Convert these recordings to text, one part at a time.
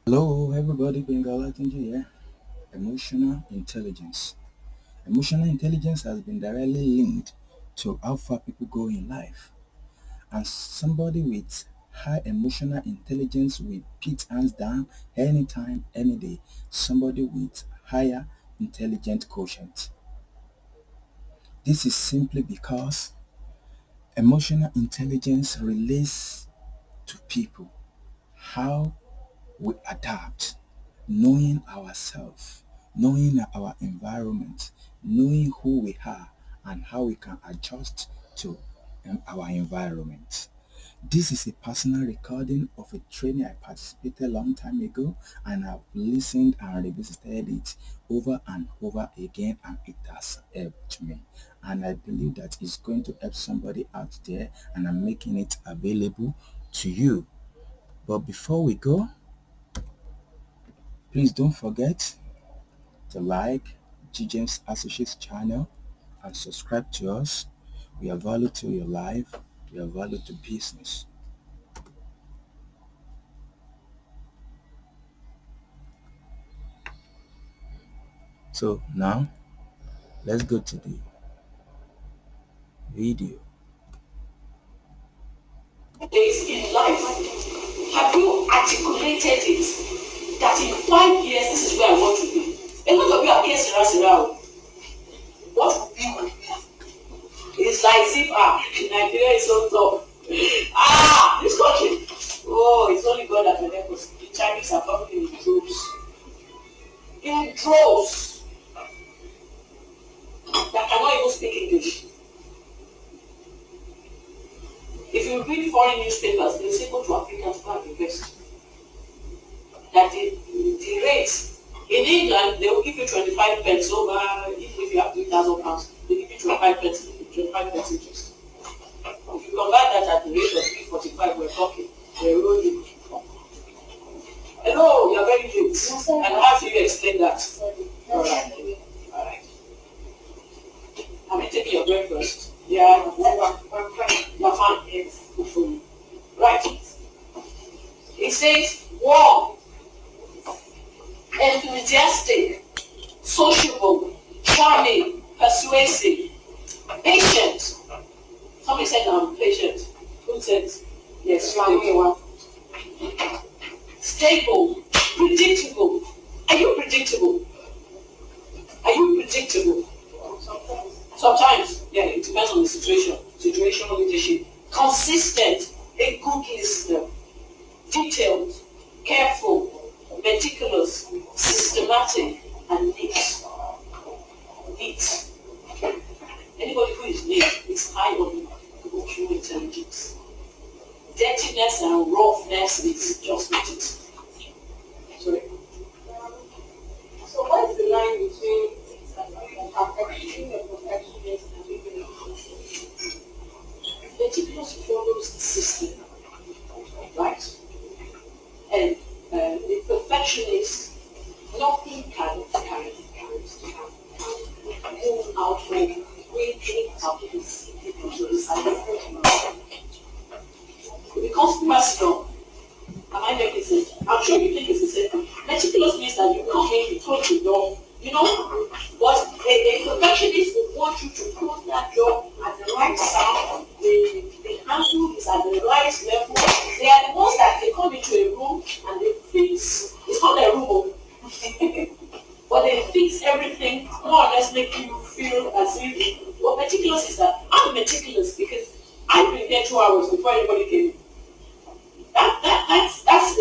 Hello, everybody. Gbenga Olatunji here. Emotional intelligence. Emotional intelligence has been directly linked to how far people go in life. And somebody with high emotional intelligence will beat hands down anytime, any day. Somebody with higher intelligent quotient. This is simply because emotional intelligence relates to people. How we adapt, knowing ourselves, knowing our environment, knowing who we are and how we can adjust to our environment. This is a personal recording of a training I participated a long time ago, and I've listened and revisited it over and over again, and it has helped me. And I believe that it's going to help somebody out there, and I'm making it available to you. But before we go, please don't forget to like Gjames Associates channel and subscribe to us. We are value to your life. We are value to business. So now let's go to the video. Days in life, have you articulated it that in 5 years this is where I want to be? A lot of you are here around. What will be? It's like if Nigeria is so tough. This country. Oh, it's only God that can help us. The Chinese are coming in droves. In droves. That cannot even speak English. If you read foreign newspapers, they say go to Africa to go and invest. That the rates in England, they will give you 25 pence over, if you have 3,000 pounds, they give you 25 pence interest. If you convert that at the rate of 345, we're talking, they're rolling. Hello, you're very late. And how do you explain that? Alright. Have you taken your breakfast? Yeah, I'm fine. You're fine. Yes. Right. It says, warm, enthusiastic, sociable, charming, persuasive, patient. Somebody said I'm patient. Who said yes? Stable, predictable. Are you predictable? Are you predictable? Sometimes, yeah, it depends on the situation. Situational leadership. Consistent, a good listener. Detailed, careful, meticulous, systematic, and neat. Neat. Anybody who is neat is high on emotional intelligence. Dirtiness and roughness is just not it. Sorry. So what is the line between perfection and perfectionist and living in conscience? Meticulous follows the system, right? And the perfectionist, nothing can move out when things are it becomes personal. Am I making sense? I'm sure you think it's the same. Meticulous means that you come in, you touch the door, but a perfectionist will want you to close that door at the right sound, the handle is at the right level. They are the ones that they come into a room and they fix, it's not a room, but they fix everything, more or less make you feel as if, what meticulous is that? I'm meticulous because I've been there 2 hours before anybody came in. That's a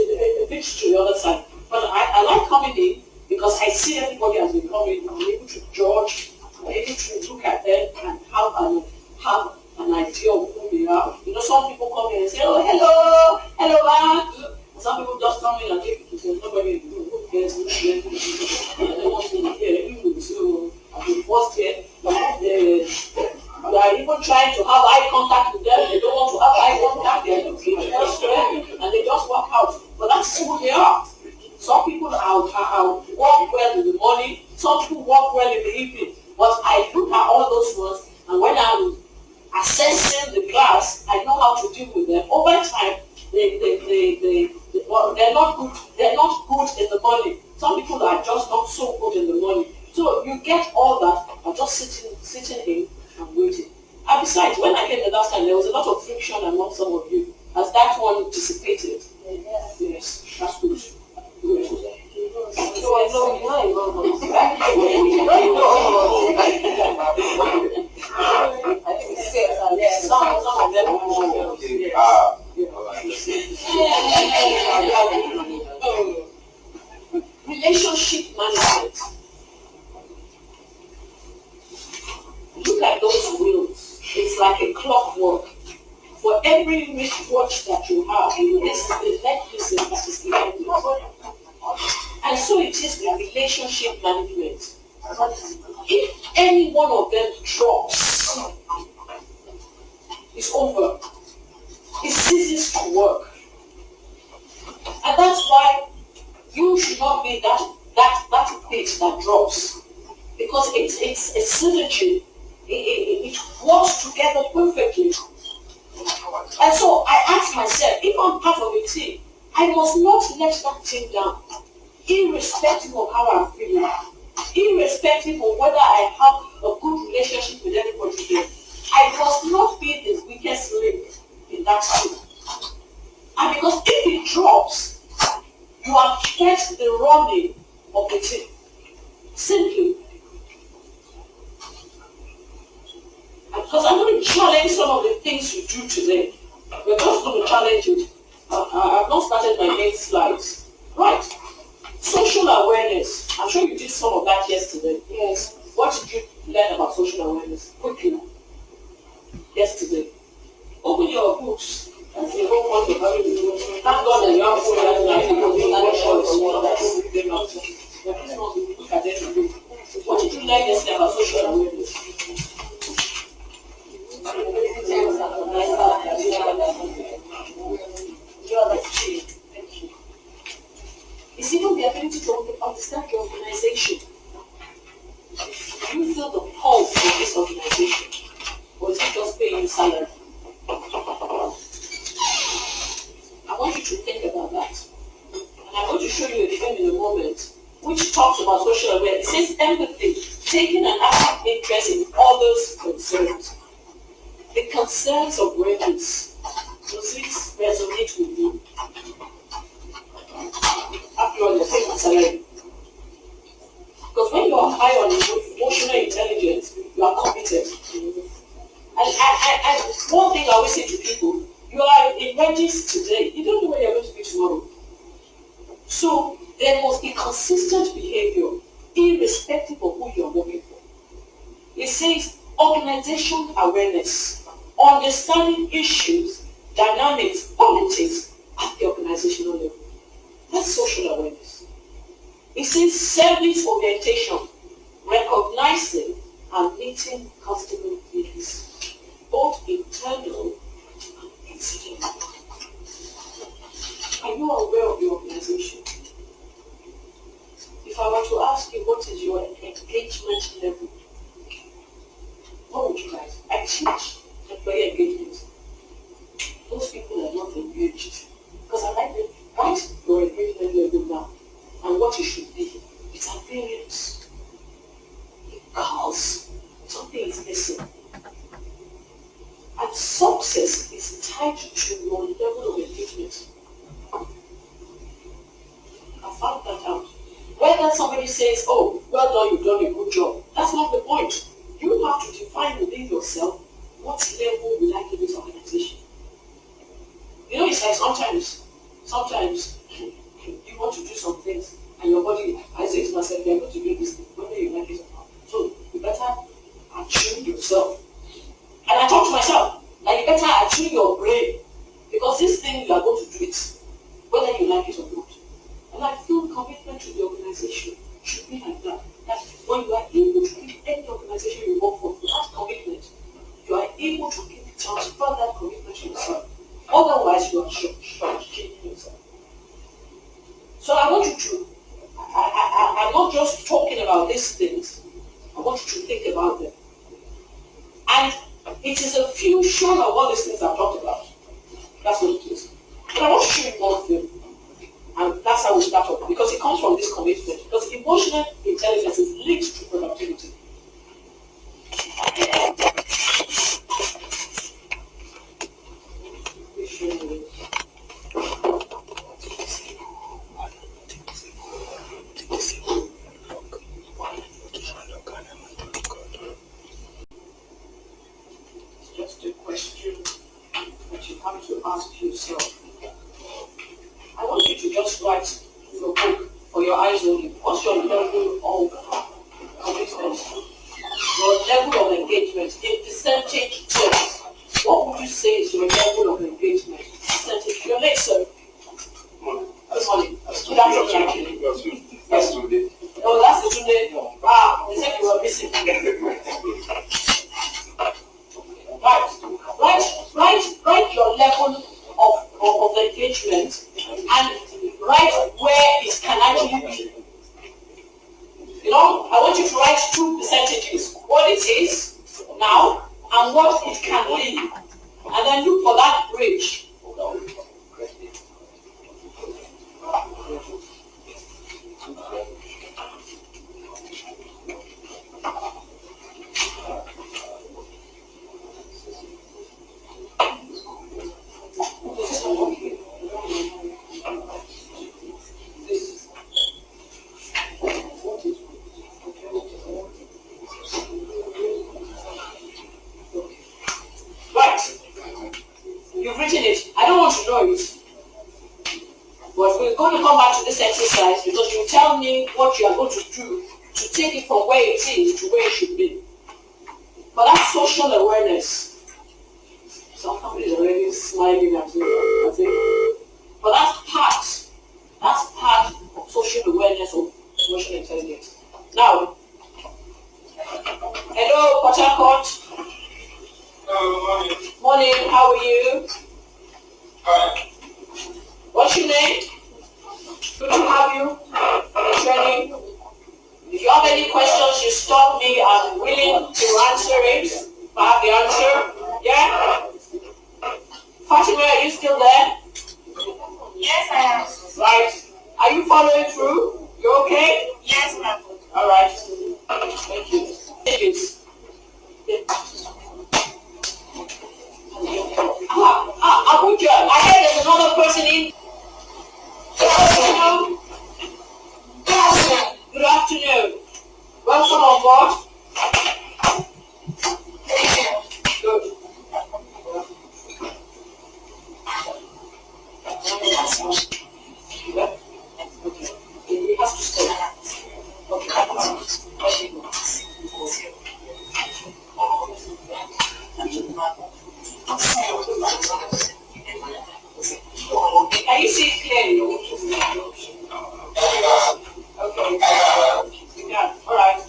bit to the other side. But I like coming in because I see everybody has been coming. I'm able to judge, I'm able to look at them and have an idea of who they are. Some people come in and say, oh, hello, man. Some people just come in and take it. There's nobody in the room. Who cares? I don't want to hear you. So I've been forced here. They are even trying to have eye contact with them. They don't want to have eye contact. They are looking elsewhere and they just walk out. But that's who they are. Some people walk well in the morning. Some people walk well in the evening. But I look at all those ones, and when I'm assessing the class, I know how to deal with them. Over time, they well, they're not good. They're not good in the morning. Some people are just not so good in the morning. So you get all that by just sitting in and waiting. And besides, when I came the last time, there was a lot of friction among some of you. As that one dissipated. Yes, that's good. Relationship management. Look at those wheels. It's like a clockwork. For every wristwatch that you have, this is the mechanism that is behind it. And so it is with relationship management. If any one of them drops, it's over. It ceases to work. And that's why you should not be that bit that drops. Because it's a synergy. It works together perfectly. And so I ask myself, if I'm part of a team, I must not let that team down, irrespective of how I'm feeling, irrespective of whether I have a good relationship with everybody there. I must not be the weakest link in that team. And because if it drops, you affect the running of the team. Simply. And because I'm going to challenge some of the things you do today. We're just going to challenge it. I've not started my main slides. Right. Social awareness. I'm sure you did some of that yesterday. Yes. What did you learn about social awareness? Quickly. Yesterday. Open your books. And say, oh, thank God that you have food that night because you have look at it. What did you learn yesterday about social awareness? It's even the ability to understand your organization. You feel the pulse of this organization, or is it just paying you salary? I want you to think about that. And I'm going to show you a film in a moment which talks about social awareness. It says empathy, taking an active interest in others' concerns. The concerns of others. Does it resonate with you? After all, you're paying salary. Because when you are high on emotional intelligence, you are committed. And one thing I always say to people, you are in Regis today, you don't know where you're going to be tomorrow. So there must be consistent behavior, irrespective of who you're working for. It says organization awareness, understanding issues, dynamics, politics at the organizational level. That's social awareness. It says service orientation, recognizing and meeting customer needs, both internal and external. Are you aware of your organization? If I were to ask you what is your engagement level, what would you guys? I teach employee engagement. Those people are not engaged. Because I like them. Write your engagement level now and what it should be. It's a variance. Because something is missing. And success is tied to your level of engagement. I found that out. Whether somebody says, oh, well done, you've done a good job, that's not the point. You have to define within yourself what level you like in this organization. You know, it's like sometimes you want to do some things and your body, I say to myself, you're going to do this thing, whether you like it or not. So you better attune yourself. And I talk to myself, like you better attune your brain because this thing you are going to do it, whether you like it or not. And I feel commitment to the organization should be like that. That when you are able to keep any organization you work for that commitment, you are able to transfer that commitment to yourself. Otherwise, you are short-changing yourself. So I want you to, I'm not just talking about these things, I want you to think about them. And it is a fusion of all these things I've talked about. That's what it is. But I want to show you one thing. And that's how we start off, because it comes from this commitment. Because emotional intelligence is linked to productivity. It's just a question that you have to ask yourself. I want you to just write in your book for your eyes only. What's your level of commitment? Your level of engagement in percentage terms. What would you say is your level of engagement? Percentage. Your late, sir. Good morning. Good afternoon. That's today. Oh, that's the today. Ah, they said you were missing. Write your level of engagement and write where it can actually be. You know, I want you to write 2 percentages. What it is now and what it can be. And then look for that bridge. You've written it. I don't want to know it. But we're going to come back to this exercise because you tell me what you are going to do to take it from where it is to where it should be. But that's social awareness. Somebody is already smiling at me. But that's part of social awareness of emotional intelligence. Now, hello, Port Harcourt. Morning. Morning, how are you? Hi. What's your name? Good to have you on the training. If you have any questions, you stop me. I'm willing to answer it. If I have the answer. Yeah? Fatima, are you still there? Yes, I am. Right. Are you following through? You okay? Yes, ma'am. All right. Thank you. Abuja, I heard there's another person in. Hello. Good afternoon. Welcome on board. Good. Yeah. Okay. It has to stay. Can you see clearly? Okay. Yeah, all right.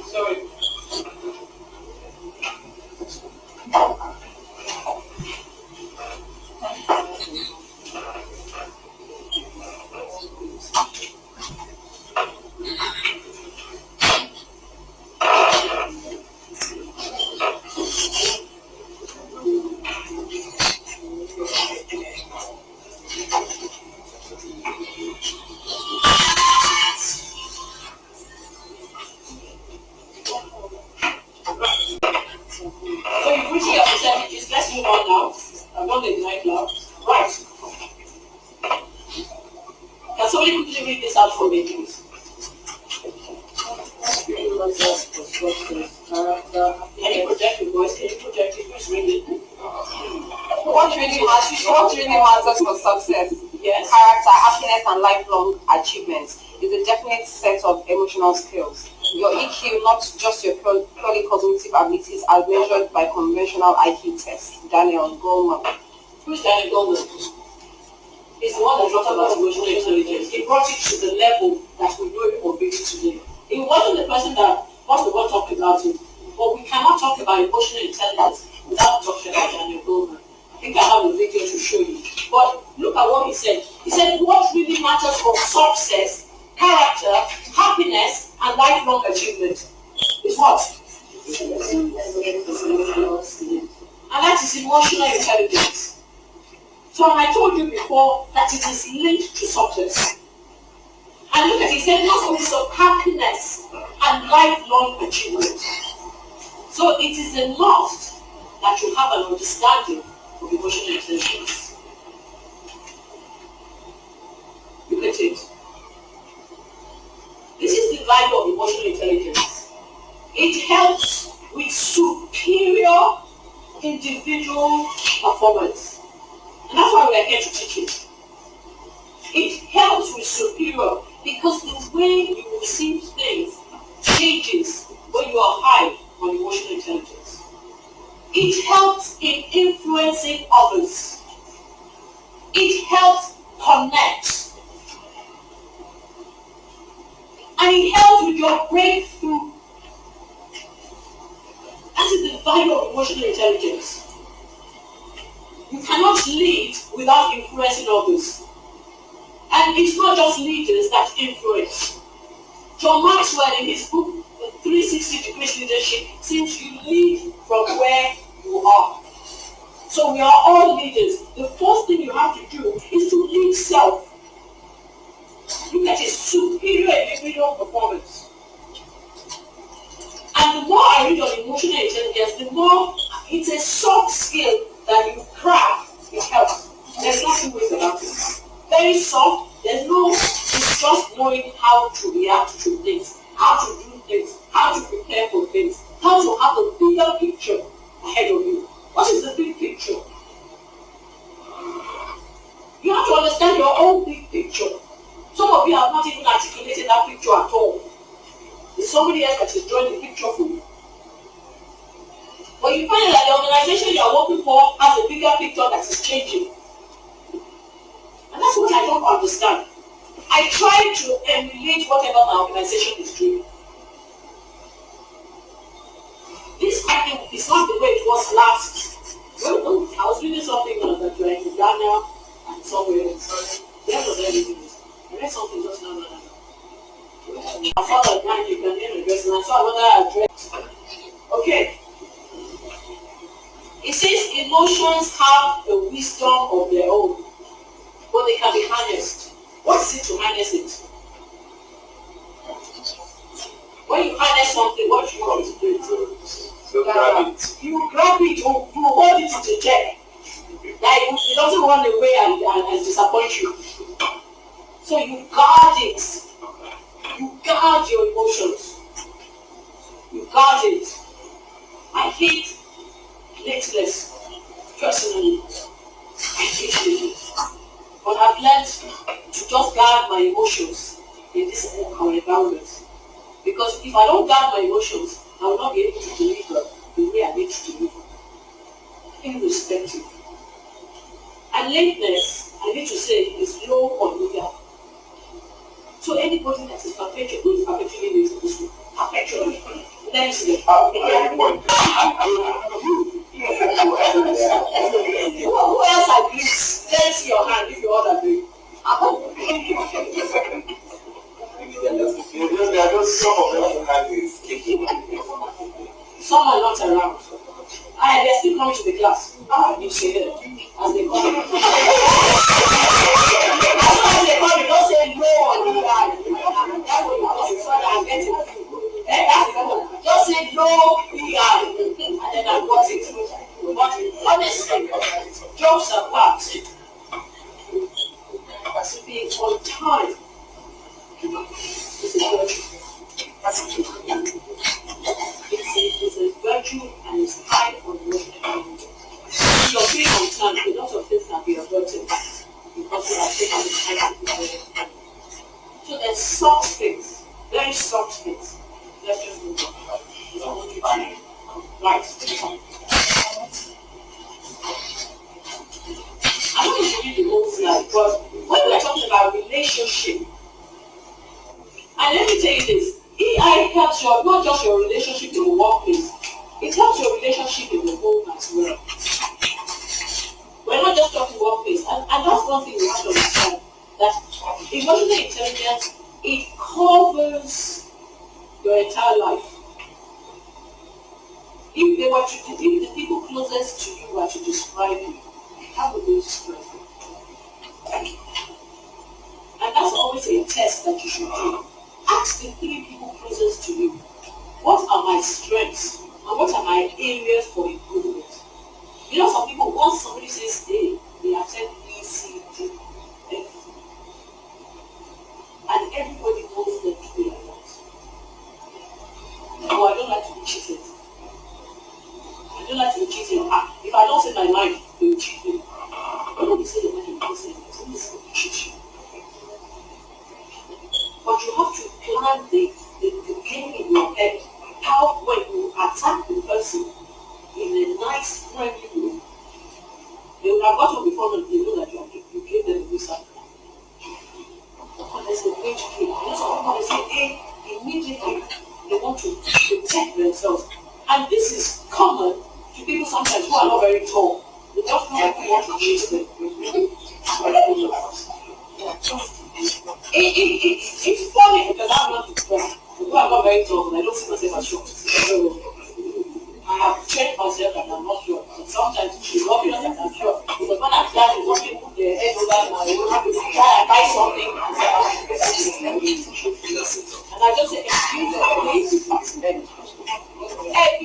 Sorry. So you've written your percentages. Let's move on now. I've done the design now. Right. Can somebody quickly read this out for me, please? Can you project your voice? Can you project it? Who's reading? What really matters for success, Yes. character, happiness, and lifelong achievements is a definite set of emotional skills. Your EQ, not just your purely cognitive abilities as measured by conventional IQ tests. Daniel Goleman. Who's Daniel Goleman? is the one that brought about emotional intelligence. He brought it to the level that we know it of it today. It wasn't the person that most of us talked about it, but we cannot talk about emotional intelligence without talking about Daniel Goleman. I think I have a video to show you. But look at what he said. He said, what really matters for success, character, happiness, and lifelong achievement is what? And that is emotional intelligence. So I told you before that it is linked to success. And look at it, he said not only of happiness and lifelong achievement. So it is a must that you have an understanding of emotional intelligence. Look at it. This is the value of emotional intelligence. It helps with superior individual performance. And that's why we are here to teach it. It helps with superior because the way you receive things changes when you are high on emotional intelligence. It helps in influencing others. It helps connect. And it helps with your breakthrough. That is the value of emotional intelligence. You cannot lead without influencing others. And it's not just leaders that influence. John Maxwell in his book, 360 Degrees Leadership, seems you lead from where you are. So we are all leaders. The first thing you have to do is to lead self. Look at his superior individual performance. And the more I read on emotional intelligence, the more it's a soft skill that you craft, it helps. There's nothing weird about it. Very soft, there's no, it's just knowing how to react to things, how to do things, how to prepare for things, how to have a bigger picture ahead of you. What is the big picture? You have to understand your own big picture. Some of you have not even articulated that picture at all. It's somebody else that is drawing the picture for you. But you find that the organization you are working for has a bigger picture that is changing. And that's what I don't understand. I try to emulate whatever my organization is doing. This company is not the way it was last. Well, I was reading something that you are in Ghana and somewhere else. Where was I reading this? I read something just now. I saw that man, you can name address, and I saw another address. Okay. It says emotions have a wisdom of their own, but they can be harnessed. What is it to harness it? When you harness something, what do you want to do? So grab it. You grab it, you hold it to check. Like it doesn't run away and disappoint you. So you guard it. You guard your emotions. You guard it. I hate lateness. Personally, I hate lateness. But I've learned to just guard my emotions in this environment. Because if I don't guard my emotions, I will not be able to deliver the way I need to deliver. Irrespective. And lateness, I need to say, is low on media. So anybody that is perpetually late to this perpetually, let me see. Who else agrees? Let me see your hand if you all agree. Some are not around. They're still coming to the class. You see them as they come. As they come, you don't say no on the guy. That's what you want. So that I'm getting you. Just say no, and then I got it. But honestly, jokes apart, to be on time is a virtue. It's a virtue and it's high on emotional. If you're being on time, a lot of things can be averted because you have taken the time to do it. So there's soft things, very soft things. Let's just move on. Right. I don't need to read the whole slide, but when we're talking about relationship, and let me tell you this, EI helps your, not just your relationship in the workplace, it helps your relationship in the home as well. We're not just talking workplace, and that's one thing we have to understand, that emotional intelligence, it covers your entire life. If the people closest to you were to describe you, how would they describe you? And that's always a test that you should do. Ask the 3 people closest to you, what are my strengths and what are my areas for improvement? You know, some people, once somebody says A, they attend B, C, D, F. And everybody knows them to be like that. Oh, I don't like to be cheated. I don't like to be cheated. If I don't say my mind, they will cheat me. When you say your mind, you don't say it. Somebody's going to cheat you. But you have to plan the game in your head. How, when you attack the person in a nice, friendly way, they would have gotten before them, they know that you gave them a visa. But there's a way to do it. You know, some people, they say, hey, immediately they want to protect themselves. And this is common to people sometimes who are not very tall. They just know that they want to chase them. It's funny because I'm not tall. People are not very tall, and I don't see myself as short. So I have trained myself and I'm not sure. So sometimes it's walking on that I'm sure. Because when I'm standing, some people put their head over my try and buy something. And I just say, excuse me,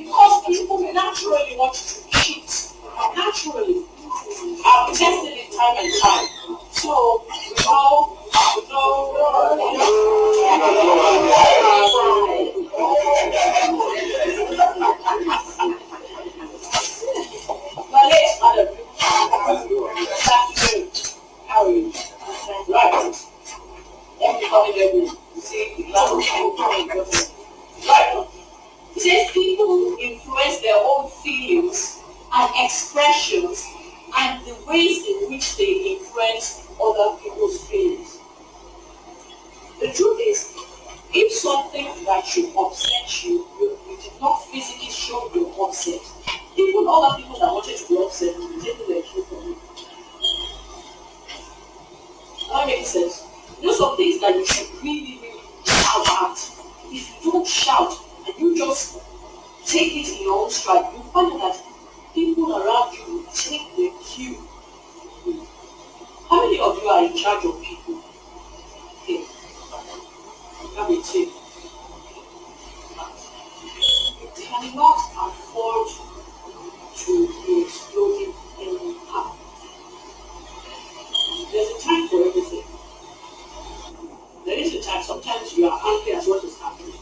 because people naturally want to cheat. Naturally. I've tested it time and time. So, how are you? Right. Let me come in there. See, right. It says people influence their own feelings and expressions and the ways in which they influence other people's feelings. The truth is, if something that should upset you, you did not physically show your upset, even other people that wanted to be upset will take their cue from you. That makes sense. You know some things that you should really, really shout at. If you don't shout and you just take it in your own stride, you find that people around you will take the cue. How many of you are in charge of people? Okay. Let me tell you. You cannot afford to be exploding any power. There's a time for everything. There is a time, sometimes you are angry at what is happening.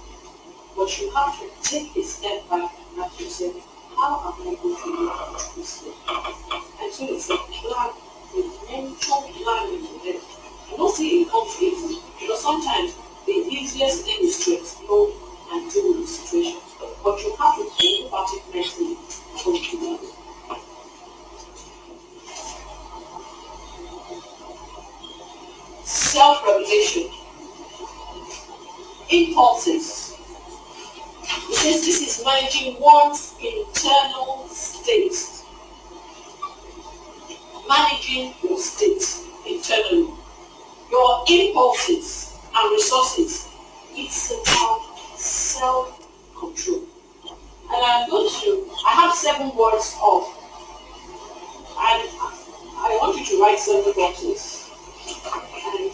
But you have to take a step back and ask yourself, how am I going to do this thing? And so it's a plan, a mental plan in your head. I'm not saying it comes easy, because sometimes the easiest thing is to explode and deal with the situation. But you have to think about it mentally before you do that. Self-revelation. Impulses. It says this is managing one's internal state. Managing your state internally. Your impulses and resources. It's about self-control. And I have 7 words of, and I want you to write 7 boxes. And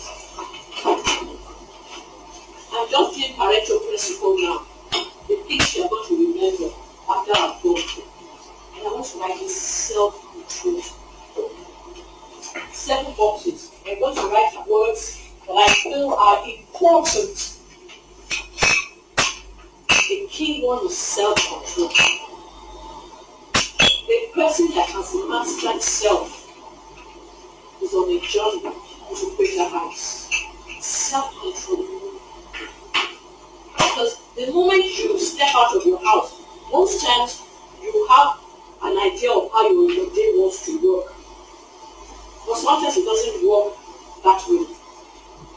I'm just doing Pareto principle now. The things you're going to remember after I've gone through. And I want to write this self-control. 7 boxes. I'm going to write words that I feel are important. The key one is self-control. The person that has mastered self is on a journey to greater heights. Self-control. Because the moment you step out of your house, most times you have an idea of how your day wants to work. But sometimes it doesn't work that way.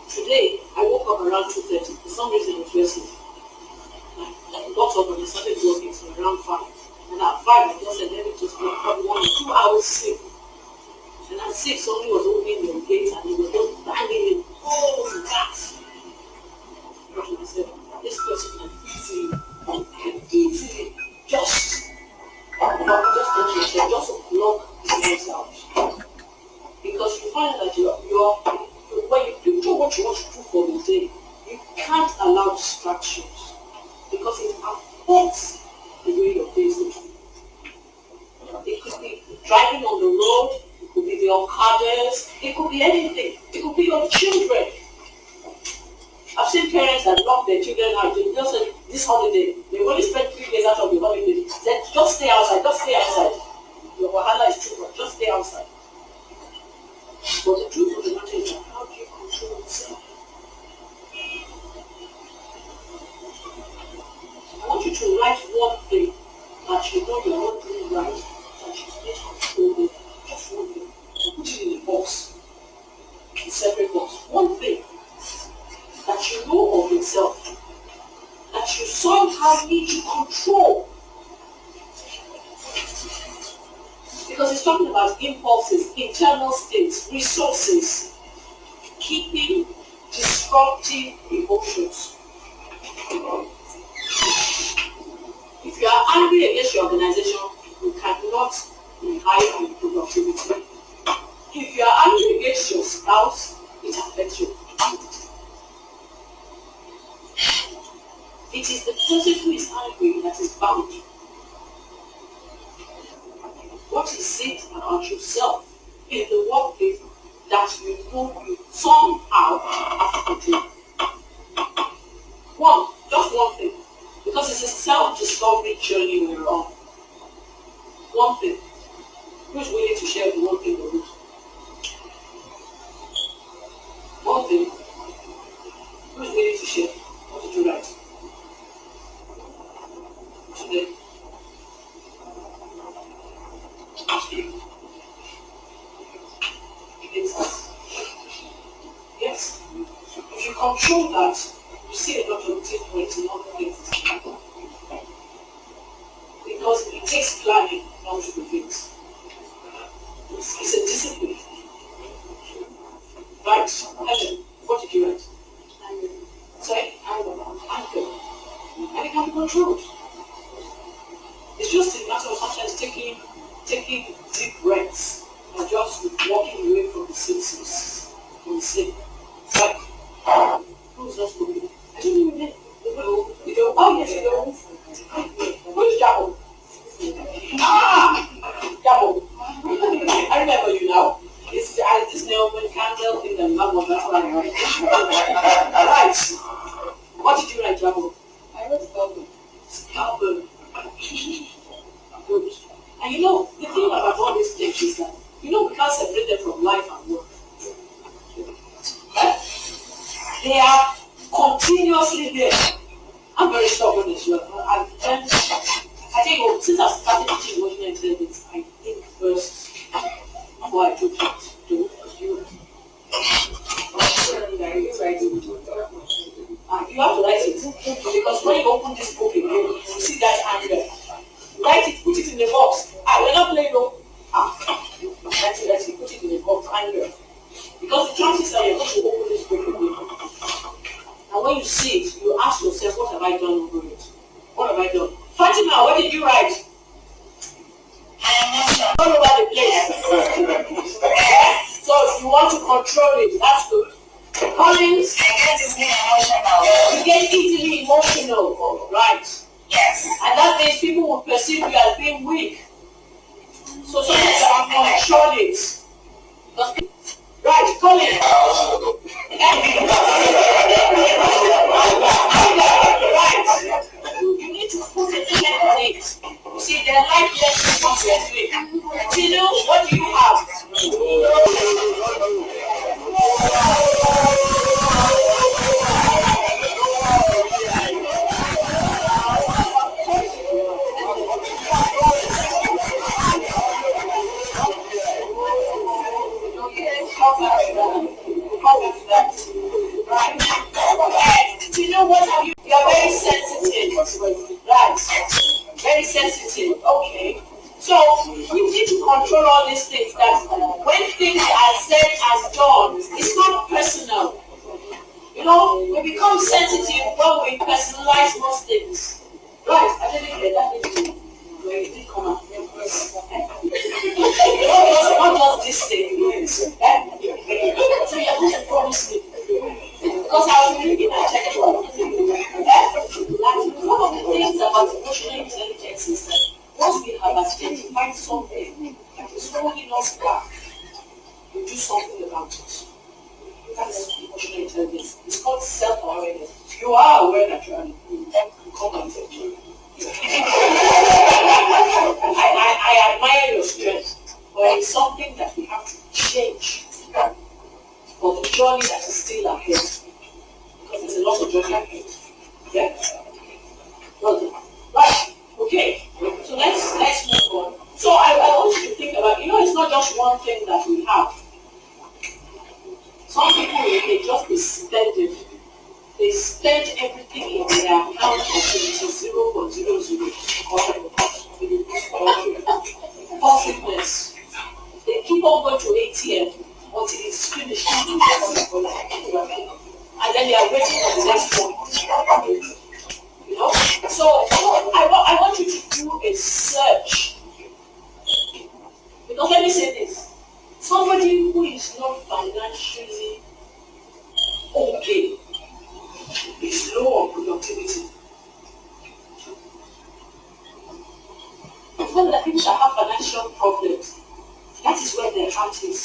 Today, I woke up around 2:30. For some reason, I was restless. I got up and I started working till around 5. And at 5, I just said, let me just get probably 1 or 2 hours sleep. And at 6, somebody was opening the gate and he was just banging in. Oh, that! And I said, this person can easily just block his out. Because you find that when you picture what you want to do for the day, you can't allow distractions because it affects the way your day is looking. It could be driving on the road, it could be the Okadas, it could be anything. It could be your children. I've seen parents that lock their children out. They just say, this holiday, they only spend 3 days out of the holiday. Then just stay outside, just stay outside. Your wahala is too much, just stay outside. But the truth of the matter is that how do you control yourself? I want you to write one thing that you know you're not doing right, that you need to control it, just one thing. Put it in a box, a separate box. One thing that you know of yourself, that you somehow need to control. Because it's talking about impulses, internal states, resources, keeping disruptive emotions. If you are angry against your organization, you cannot be high on productivity. If you are angry against your spouse, it affects your productivity. It is the person who is angry that is bound. What is it about yourself in the workplace that you know you somehow have to control? Just one thing. Because it's a self-discovery journey we're on. One thing. Who's willing to share the one thing they do? One thing. Who's willing to share? What did you write? Today. Yes. If you control that, you see a lot of difference in other places. Because it takes planning not to do things. It's a discipline. Right, Helen, what did you write? Sorry? Anger. And it can be controlled. It's just a matter of sometimes taking deep breaths and just walking away from the senses, from the sin. Like, who's not moving? I don't even know. Oh yes, you know. Who's Jabo? Jabo. I remember you now. It's this Naomi Candle in the mom of that's what I wrote. Right. What did you write, Jabo? I wrote Scalpel. Scalpel. Good. And you know, the thing about all these things is that, we can't separate them from life and work. They are continuously there. I'm very stubborn as well. I think since I started teaching emotional intelligence, I think first before I took it to you have to write it. Because when you open this book again, you see that anger. Write it, put it in the box. We're not playing no. That's it, put it in the box, anger. Because the chances are you're going to open this book again. And when you see it, you ask yourself, what have I done over it? What have I done? Fatima, what did you write? All over the place. So if you want to control it, that's good. Collins, you get easily emotional, right? Yes. And that means people will perceive you as being weak. So sometimes you have to control it. Right, Collins. Right. You need to put it in it. You see, their life lessons what we're doing. Tino, what do you have? Right. Very sensitive. Okay. So we need to control all these things. That when things are said as done, it's not personal. You know, we become sensitive when we personalize most things. Right. I didn't hear that. Where it did come out. Not just this thing. So you're going to promise me. Because I was reading a textual. Like one of the things about emotional intelligence is that once we have identified something that is holding us back, we do something about it. That's emotional intelligence. It's called self-awareness. You are aware that you are competent. I admire your strength, but it's something that we have to change for the journey that is still ahead. Because there's a lot of journey ahead. Yeah? Well, right. Okay. So let's move on. So I want you to think about, it's not just one thing that we have. Some people, they just be spending. They spend everything in their account until it is 0.00. Positiveness. They keep on going to ATM until it's finished. And then they are waiting for the next one. So I want you to do a search. Because let me say this. Somebody who is not financially okay is low on productivity. When the people that have financial problems, that is where their heart is.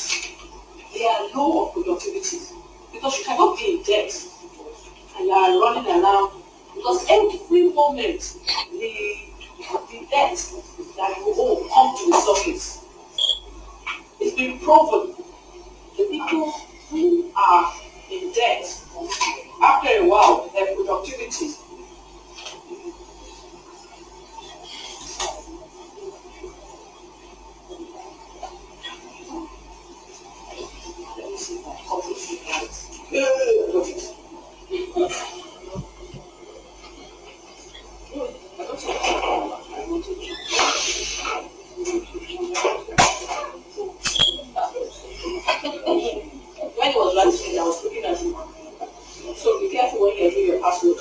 They are low on productivity. Because you cannot be in debt and you are running around. Because every moment the debt that you owe come to the surface. It's been proven. The people who are in debt, after a while, their productivity when it was last week, I was looking at you. So be careful when you do your password.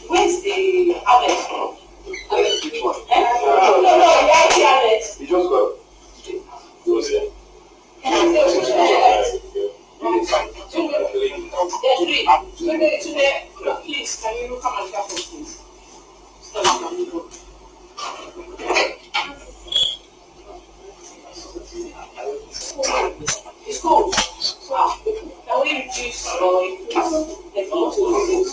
Where's the Ahmed? Ahmed, which one? No, the Ahmed. You just got. Who was it? Today, please, can you come and help us, please? It's cold. Can we reduce or increase the amount of things?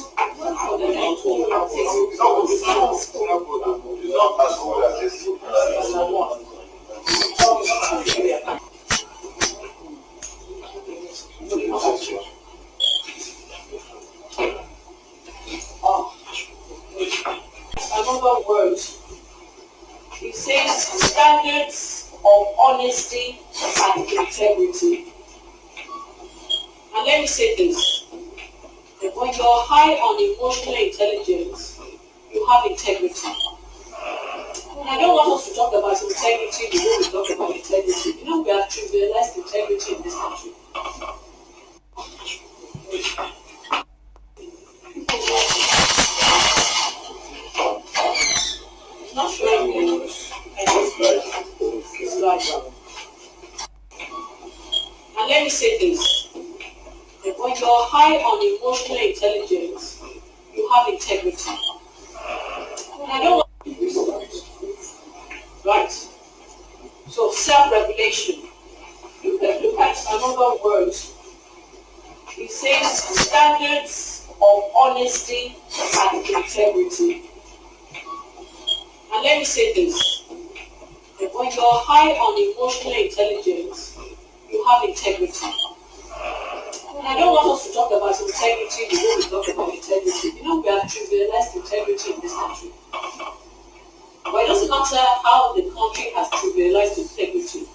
Another word. It says standards of honesty and integrity. And let me say this. When you're high on emotional intelligence, you have integrity. And I don't want us to talk about integrity before we talk about integrity. We have trivialized integrity in this country. It's not showing me. It's like and let me say this. When you're high on emotional intelligence, you have integrity. And I don't want right. So self-regulation. Look at another word. It says standards of honesty and integrity. And let me say this. When you're high on emotional intelligence, you have integrity. And I don't want us to talk about integrity before we talk about integrity. We have trivialized integrity in this country. But it doesn't matter how the country has trivialized integrity.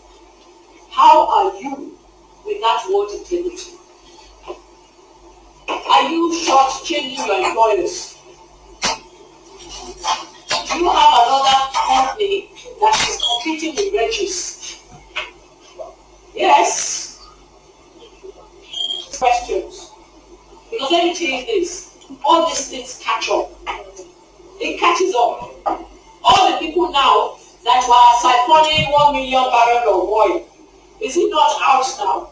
How are you with that word integrity? Are are you shortchanging your employers? Do you have another company that is competing with Regis? Yes. Questions. Because let me tell you this, all these things catch up. It catches up. All the people now that were siphoning 1 million barrels of oil, is it not out now?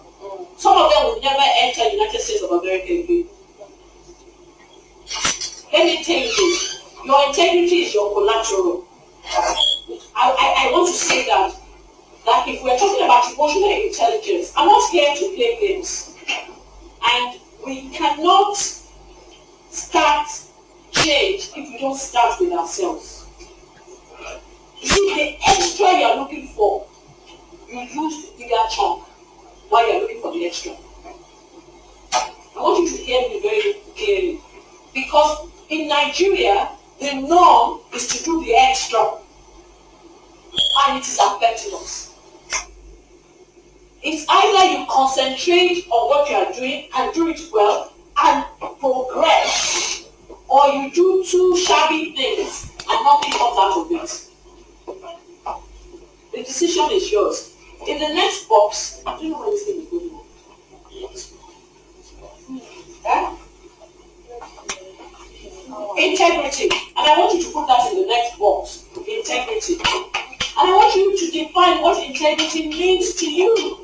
Some of them will never enter the United States of America again. Let me tell you this, your integrity is your collateral. I want to say that if we're talking about emotional intelligence, I'm not here to play games. And we cannot start change if we don't start with ourselves. You see, the extra you're looking for, you use the bigger chunk while you're looking for the extra. I want you to hear me very clearly. Because in Nigeria, the norm is to do the extra. And it is affecting us. It's either you concentrate on what you are doing and do it well and progress, or you do two shabby things and nothing comes out of it. The decision is yours. In the next box, I don't know where this thing is going on. Integrity. And I want you to put that in the next box. Integrity. And I want you to define what integrity means to you.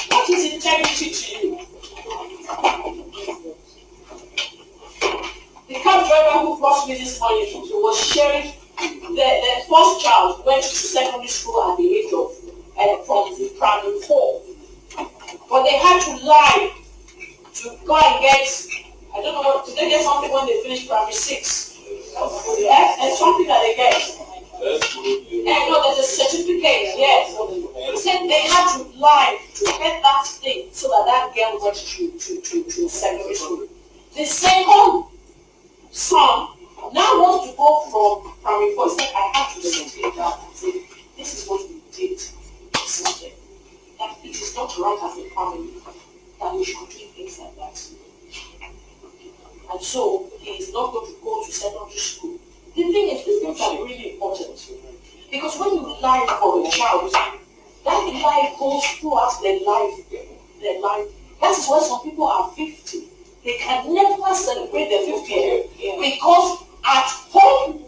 What is integrity to you? The cab driver who brought me this morning, he was sharing the first child went to secondary school at the age of from the primary 4. But they had to lie to go and get, I don't know what, did they get something when they finished primary 6? Yeah, and something that they get. And no, there's a certificate, yes. He said they had to lie to get that thing so that girl went to secondary school. The second son now wants to go from primary 4. He said, I have to demonstrate that and say, this is what we did. That it is not right as a family that we should do things like that. And so he is not going to go to secondary school. The thing is, these things are really important. Because when you lie for a child, that lie goes throughout their life. That is why some people are 50. They can never celebrate their 50th because at home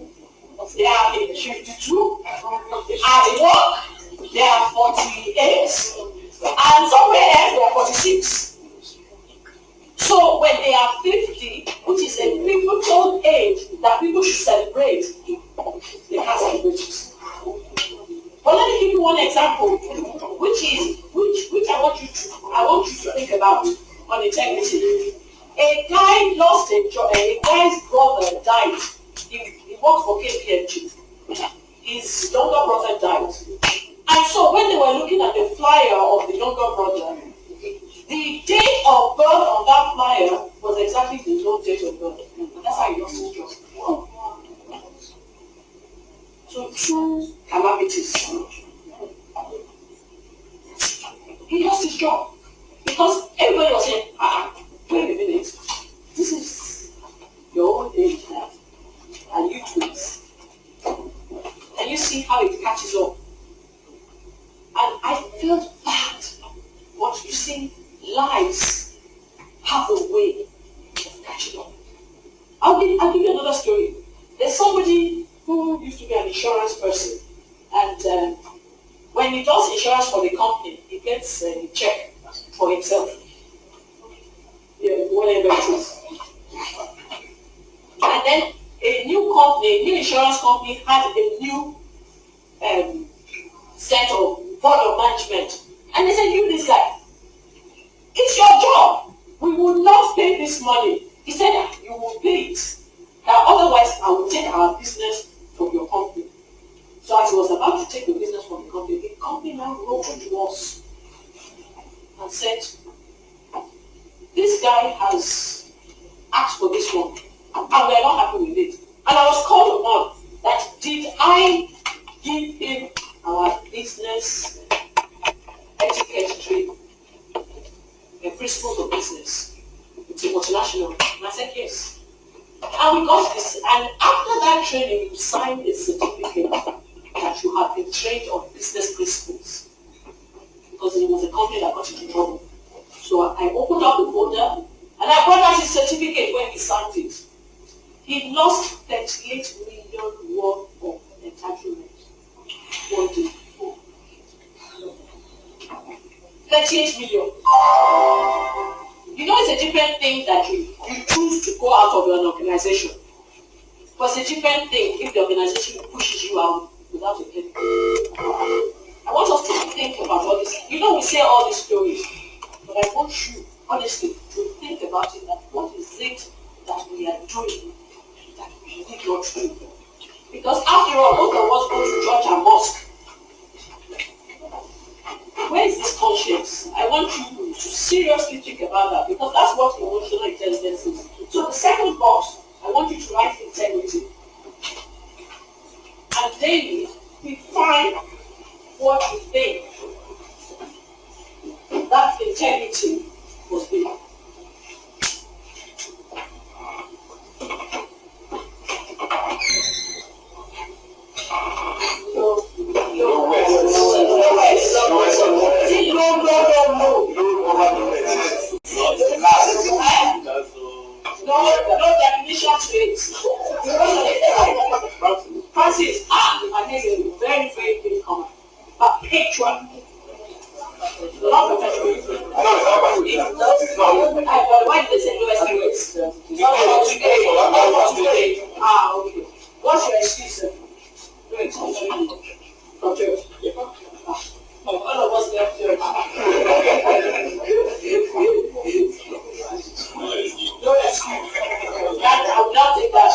they are 52, at work they are 48, and somewhere else they are 46. So when they are 50, which is a pivotal age that people should celebrate, they can't celebrate it. But let me give you one example, which I want you to think about on integrity. A guy lost a job. A guy's brother died. He worked for KPMG. His younger brother died. And so when they were looking at the flyer of the younger brother, the date of birth on that flyer was exactly his own date of birth. And that's how he lost his job. So true calamities. He lost his job. Because everybody was saying, wait a minute, this is your own age now, and you twins. And you see how it catches up. And I felt bad. But you see, lives have a way of catching up. I'll give you another story. There's somebody who used to be an insurance person, and when he does insurance for the company, he gets a check for himself. Yeah, whatever it is. And then a new insurance company had a new set of board of management. And they said, you this guy, it's your job. We will not pay this money. He said, you will pay it. Otherwise, I will take our business from your company. So as he was about to take the business from the company now wrote to us and said, this guy has asked for this one, and we are not happy with it. And I was called upon that did I give him our business And after that training, you sign a certificate that you have been trained on business principles. Because it was a company that got into trouble. So I opened up the folder and I brought out his certificate when he signed it. He lost 38 million worth of entitlement. 38 million. You know, it's a different thing that you choose to go out of an organization. But it's a different thing if the organization pushes you out without a penny. I want us to think about all this. You know, we say all these stories, but I want you, honestly, to think about it. That what is it that we are doing that we need not to do? Because after all, both of us go to church and mosque. Where is this conscience? I want you to seriously think about that, because that's what emotional intelligence is. So the second box, I want you to write integrity. And daily, define what you think that integrity must be. No definition to it. Francis, I need a very, very big comment. A patron. Not professional. Why did they say no experience? Okay. What's your excuse? No excuse. From church. All of us left church. No excuse. I will not take that.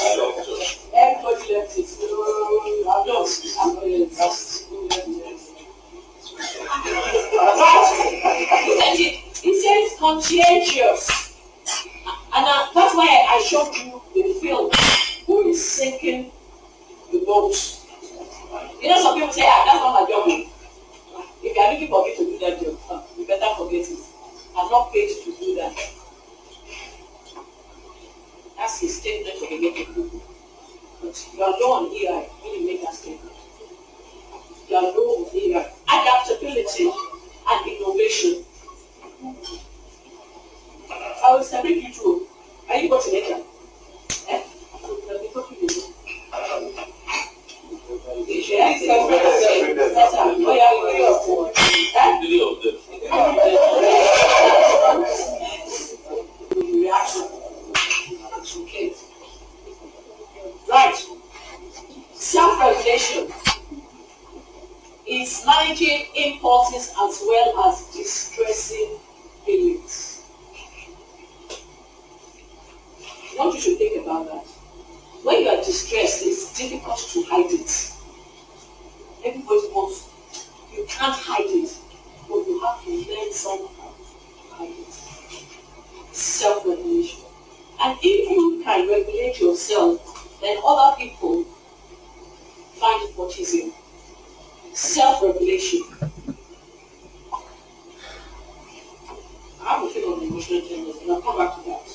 Everybody left it. I'm not. He says conscientious. And that's why I showed you the film. Who is sinking the boat? You know, some people say, that's not my job. If you are looking for me to do that job, you better forget it. I'm not paid to do that. That's his statement to the people. But you are low on EI when you make that statement. You are low on EI. Adaptability and innovation. I will submit you to. Are you going to make it? Right. Self-regulation is managing impulses as well as distressing feelings. I want you to think about that. When you are distressed, it's difficult to hide it. Everybody wants, you can't hide it, but you have to learn somehow to hide it. Self-regulation. And if you can regulate yourself, then other people find it what is in. Self-regulation. I have a thing on emotional intelligence, and I'll come back to that.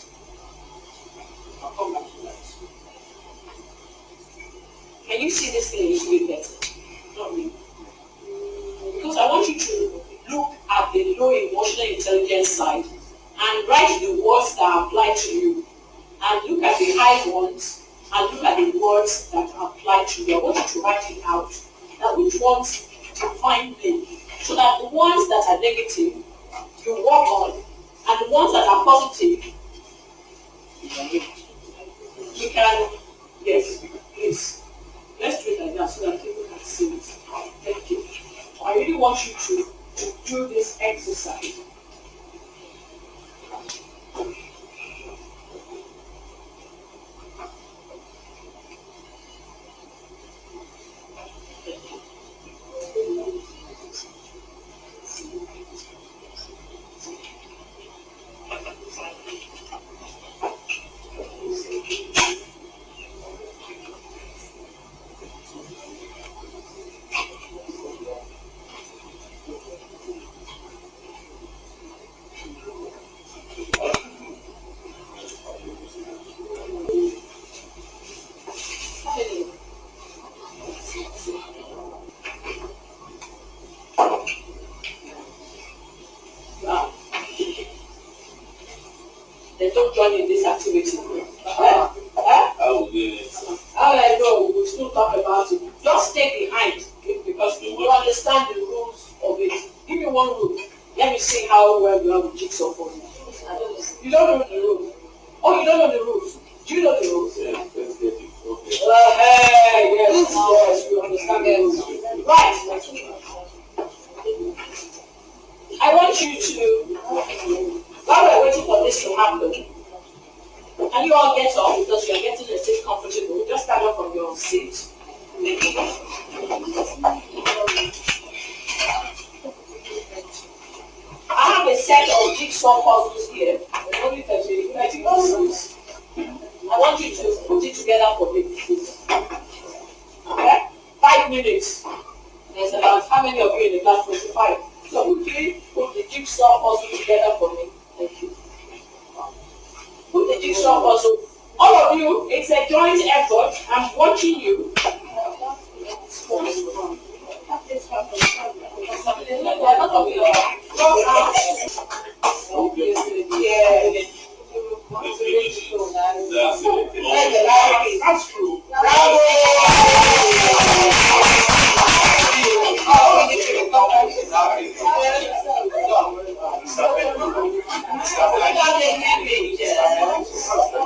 Can you see this thing a little bit better? Not me. Because I want you to look at the low emotional intelligence side and write the words that apply to you. And look at the high ones and look at the words that apply to you. I want you to write it out. Now which ones define them? So that the ones that are negative, you work on, and the ones that are positive, you can, yes, please. Let's do it like that so that people can see it. Thank you. I really want you to do this exercise. Now, they don't join in this activity. How will they it? How I know, we'll still talk about it. Just stay behind because you understand the rules of it. Give me one rule. Let me see how well you have a jigsaw puzzle. You don't know the rules. Oh, you don't know the rules. Do you know the rules? Yeah, let's get it. Okay. Hey, yes, you understand the rules. Right. I want you to, while we're waiting for this to happen, and you all get up because you're getting a seat comfortable, just stand up from your seat. I have a set of jigsaw puzzles here. There's only 30 pieces. I want you to put it together for me. Okay? 5 minutes. There's about how many of you in the class? 25. So quickly put the jigsaw puzzle together for me. Thank you. Put the jigsaw puzzle. All of you, it's a joint effort. I'm watching you.